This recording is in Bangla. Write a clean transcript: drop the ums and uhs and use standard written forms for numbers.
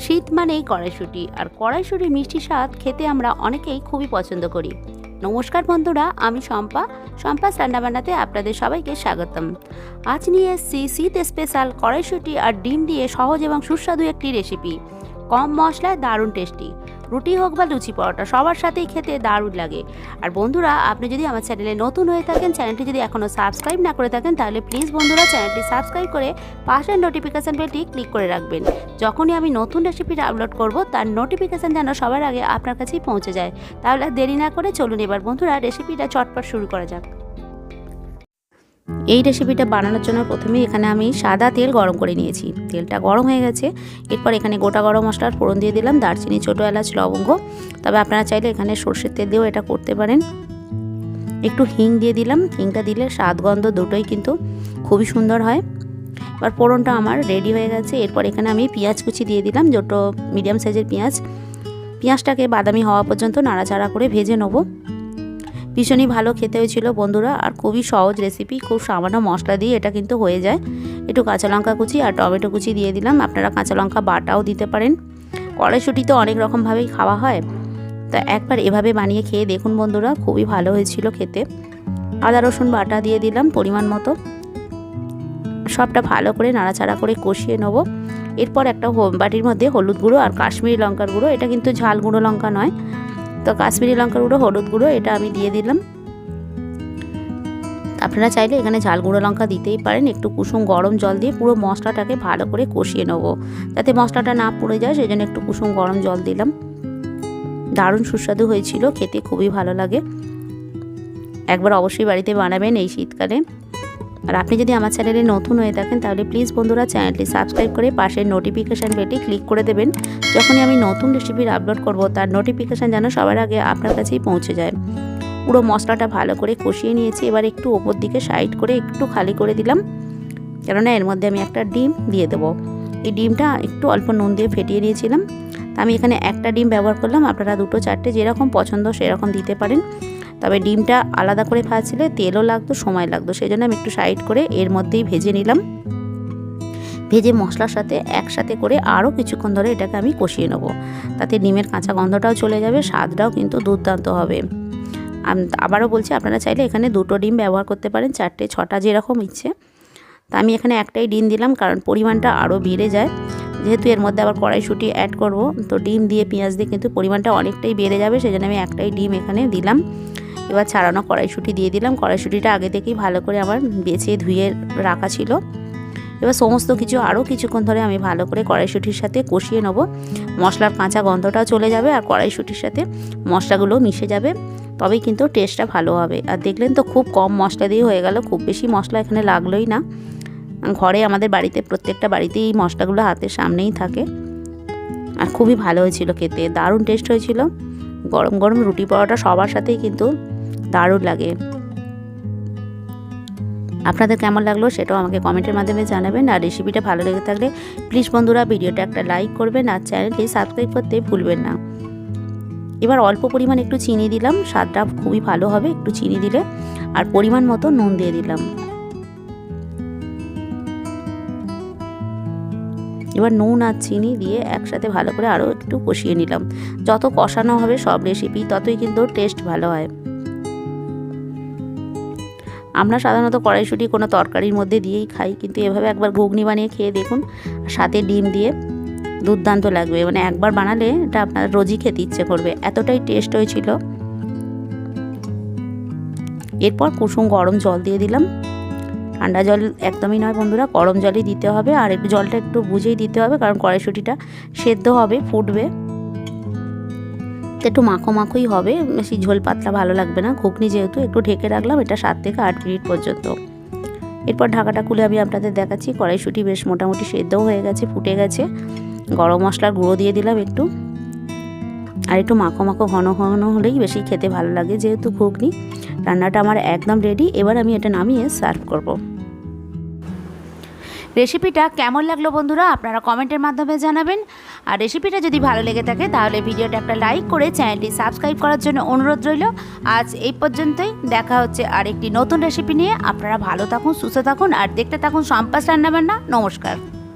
শীত মানেই কড়াইশুঁটি, আর কড়াইশুঁটির মিষ্টি স্বাদ খেতে আমরা অনেকেই খুবই পছন্দ করি। নমস্কার বন্ধুরা, আমি সম্পাস রান্নাবান্নাতে আপনাদের সবাইকে স্বাগতম। আজ নিয়ে এসেছি শীত স্পেশাল কড়াইশুঁটি আর ডিম দিয়ে সহজ এবং সুস্বাদু একটি রেসিপি। কম মশলায় দারুণ টেস্টি, রুটি হোক বা লুচি পরোটা সবার সাথেই খেতে দারুণ লাগে। আর বন্ধুরা, আপনি যদি আমার চ্যানেলে নতুন হয়ে থাকেন, চ্যানেলটি যদি এখনও সাবস্ক্রাইব না করে থাকেন, তাহলে প্লিজ বন্ধুরা চ্যানেলটি সাবস্ক্রাইব করে পাশের নোটিফিকেশান বেলটি ক্লিক করে রাখবেন। যখনই আমি নতুন রেসিপি আপলোড করব তার নোটিফিকেশান যেন সবার আগে আপনার কাছেই পৌঁছে যায়। তাহলে দেরি না করে চলুন এবার বন্ধুরা রেসিপিটা চটপট শুরু করা যাক। এই রেসিপিটা বানানোর জন্য প্রথমে এখানে আমি সাদা তেল গরম করে নিয়েছি। তেলটা গরম হয়ে গেছে, এরপর এখানে গোটা গরম মশলার ফোড়ন দিয়ে দিলাম, দারচিনি, ছোটো এলাচ, লবঙ্গ। তবে আপনারা চাইলে এখানে সর্ষের তেল দিয়েও এটা করতে পারেন। একটু হিং দিয়ে দিলাম, হিংটা দিলে স্বাদ গন্ধ দুটোই কিন্তু খুবই সুন্দর হয়। এবার ফোড়নটা আমার রেডি হয়ে গেছে। এরপর এখানে আমি পেঁয়াজ কুচি দিয়ে দিলাম, দুটো মিডিয়াম সাইজের পেঁয়াজটাকে বাদামি হওয়া পর্যন্ত নাড়াচাড়া করে ভেজে নেবো। ভীষণই ভালো খেতে হয়েছিল বন্ধুরা, আর খুবই সহজ রেসিপি, খুব সামান্য মশলা দিয়ে এটা কিন্তু হয়ে যায়। একটু কাঁচা লঙ্কা কুচি আর টমেটো কুচি দিয়ে দিলাম, আপনারা কাঁচা লঙ্কা বাটাও দিতে পারেন। কড়াইশুঁটি তো অনেক রকমভাবেই খাওয়া হয়, তা একবার এভাবে বানিয়ে খেয়ে দেখুন বন্ধুরা, খুবই ভালো হয়েছিল খেতে। আদা রসুন বাটা দিয়ে দিলাম পরিমাণ মতো, সবটা ভালো করে নাড়াচাড়া করে কষিয়ে নেবো। এরপর একটা বাটির মধ্যে হলুদ গুঁড়ো আর কাশ্মীরি লঙ্কার গুঁড়ো, এটা কিন্তু ঝাল গুঁড়ো লঙ্কা নয়, তো কাশ্মীরি লঙ্কার গুঁড়ো, হলুদ গুঁড়ো এটা আমি দিয়ে দিলাম। আপনারা চাইলে এখানে ঝাল গুঁড়ো লঙ্কা দিতেই পারেন। একটু কুসুম গরম জল দিয়ে পুরো মশলাটাকে ভালো করে কষিয়ে নেবো, যাতে মশলাটা না পুড়ে যায়, সেই জন্য একটু কুসুম গরম জল দিলাম। দারুণ সুস্বাদু হয়েছিল, খেতে খুবই ভালো লাগে। একবার অবশ্যই বাড়িতে বানাবেন এই শীতকালে। আর আপনি যদি আমার চ্যানেলে নতুন হয়ে থাকেন, তাহলে প্লিজ বন্ধুরা চ্যানেলটি সাবস্ক্রাইব করে পাশের নোটিফিকেশান বেলটি ক্লিক করে দেবেন। যখনই আমি নতুন রেসিপির আপলোড করব তার নোটিফিকেশান যেন সবার আগে আপনার কাছেই পৌঁছে যায়। পুরো মশলাটা ভালো করে কষিয়ে নিয়েছি। এবার একটু ওপর দিকে সাইড করে একটু খালি করে দিলাম, কেননা এর মধ্যে আমি একটা ডিম দিয়ে দেবো। এই ডিমটা একটু অল্প নুন দিয়ে ফেটিয়ে নিয়েছিলাম, তা আমি এখানে একটা ডিম ব্যবহার করলাম। আপনারা দুটো চারটে যেরকম পছন্দ সেরকম দিতে পারেন। তবে ডিমটা আলাদা করে ভাজলে তেলও লাগতো, সময় লাগতো, সেই জন্য আমি একটু সাইড করে এর মধ্যেই ভেজে নিলাম। ভেজে মশলার সাথে একসাথে করে আরও কিছুক্ষণ ধরে এটাকে আমি কষিয়ে নেবো, তাতে ডিমের কাঁচা গন্ধটাও চলে যাবে, স্বাদটাও কিন্তু দুর্দান্ত হবে। আবারও বলছি, আপনারা চাইলে এখানে দুটো ডিম ব্যবহার করতে পারেন, চারটে ছটা যেরকম ইচ্ছে। তা আমি এখানে একটাই ডিম দিলাম, কারণ পরিমাণটা আরও বেড়ে যায়, যেহেতু এর মধ্যে আবার কড়াইশুঁটি অ্যাড করব, তো ডিম দিয়ে পেঁয়াজ দিয়ে কিন্তু পরিমাণটা অনেকটাই বেড়ে যাবে, সেই জন্য আমি একটাই ডিম এখানে দিলাম। এবার ছাড়ানো কড়াইশুঁটি দিয়ে দিলাম। কড়াইশুঁটিটা আগে থেকেই ভালো করে আমার বেছে ধুয়ে রাখা ছিল। এবার সমস্ত কিছু আরও কিছুক্ষণ ধরে আমি ভালো করে কড়াইশুঁটির সাথে কষিয়ে নেব। মশলার কাঁচা গন্ধটাও চলে যাবে আর কড়াইশুঁটির সাথে মশলাগুলোও মিশে যাবে, তবেই কিন্তু টেস্টটা ভালো হবে। আর দেখলেন তো, খুব কম মশলা দিয়ে হয়ে গেল, খুব বেশি মশলা এখানে লাগলোই না। ঘরে আমাদের বাড়িতে প্রত্যেকটা বাড়িতেই এই মশলাগুলো হাতের সামনেই থাকে, আর খুবই ভালো হয়েছিল খেতে, দারুণ টেস্ট হয়েছিল। গরম গরম রুটি পরোটা সবার সাথেই কিন্তু দারুণ লাগে। আপনাদের কেমন লাগলো সেটাও আমাকে কমেন্টের মাধ্যমে জানাবেন। আর রেসিপিটা ভালো লেগে থাকলে প্লিজ বন্ধুরা ভিডিওটা একটা লাইক করবেন আর চ্যানেলটি সাবস্ক্রাইব করতে ভুলবেন না। এবার অল্প পরিমাণ একটু চিনি দিলাম, স্বাদটা খুবই ভালো হবে একটু চিনি দিলে। আর পরিমাণ মতো নুন দিয়ে দিলাম। এবার নুন আর চিনি দিয়ে একসাথে ভালো করে আরও একটু কষিয়ে নিলাম। যত কষানো হবে সব রেসিপি, ততই কিন্তু টেস্ট ভালো হয়। আমরা সাধারণত কড়াইশুঁটি কোনো তরকারির মধ্যে দিয়েই খাই, কিন্তু এভাবে একবার ঘুগনি বানিয়ে খেয়ে দেখুন, সাথে ডিম দিয়ে দুর্দান্ত লাগবে। মানে একবার বানালে এটা আপনার রোজই খেতে ইচ্ছে করবে, এতটাই টেস্ট হয়েছিল। এরপর কুসুম গরম জল দিয়ে দিলাম। ঠান্ডা জল একদমই নয় বন্ধুরা, গরম জলই দিতে হবে। আর একটু জলটা একটু বুঝেই দিতে হবে, কারণ কড়াইশুঁটিটা সেদ্ধ হবে, ফুটবে, একটু মাখো মাখোই হবে, বেশি ঝোল পাতলা ভালো লাগবে না। ঘুগনি যেহেতু, একটু ঢেকে রাখলাম এটা 7 থেকে 8 মিনিট পর্যন্ত। এরপর ঢাকাটা খুলে আমি আপনাদের দেখাচ্ছি, কড়াইশুঁটি বেশ মোটামুটি সেদ্ধও হয়ে গেছে, ফুটে গেছে। গরম মশলার গুঁড়ো দিয়ে দিলাম একটু, আর একটু মাখো মাখো ঘন ঘন হলেই বেশি খেতে ভালো লাগে, যেহেতু ঘুগনি। রান্নাটা আমার একদম রেডি, এবার আমি এটা নামিয়ে সার্ভ করব। রেসিপিটা কেমন লাগলো বন্ধুরা আপনারা কমেন্টের মাধ্যমে জানাবেন। আর রেসিপিটা যদি ভালো লেগে থাকে তাহলে ভিডিওটা একটা লাইক করে চ্যানেলটি সাবস্ক্রাইব করার জন্য অনুরোধ রইল। আজ এই পর্যন্তই, দেখা হচ্ছে আরেকটি নতুন রেসিপি নিয়ে। আপনারা ভালো থাকুন, সুস্থ থাকুন আর দেখতে থাকুন সম্পাস রান্নাবান্না। নমস্কার।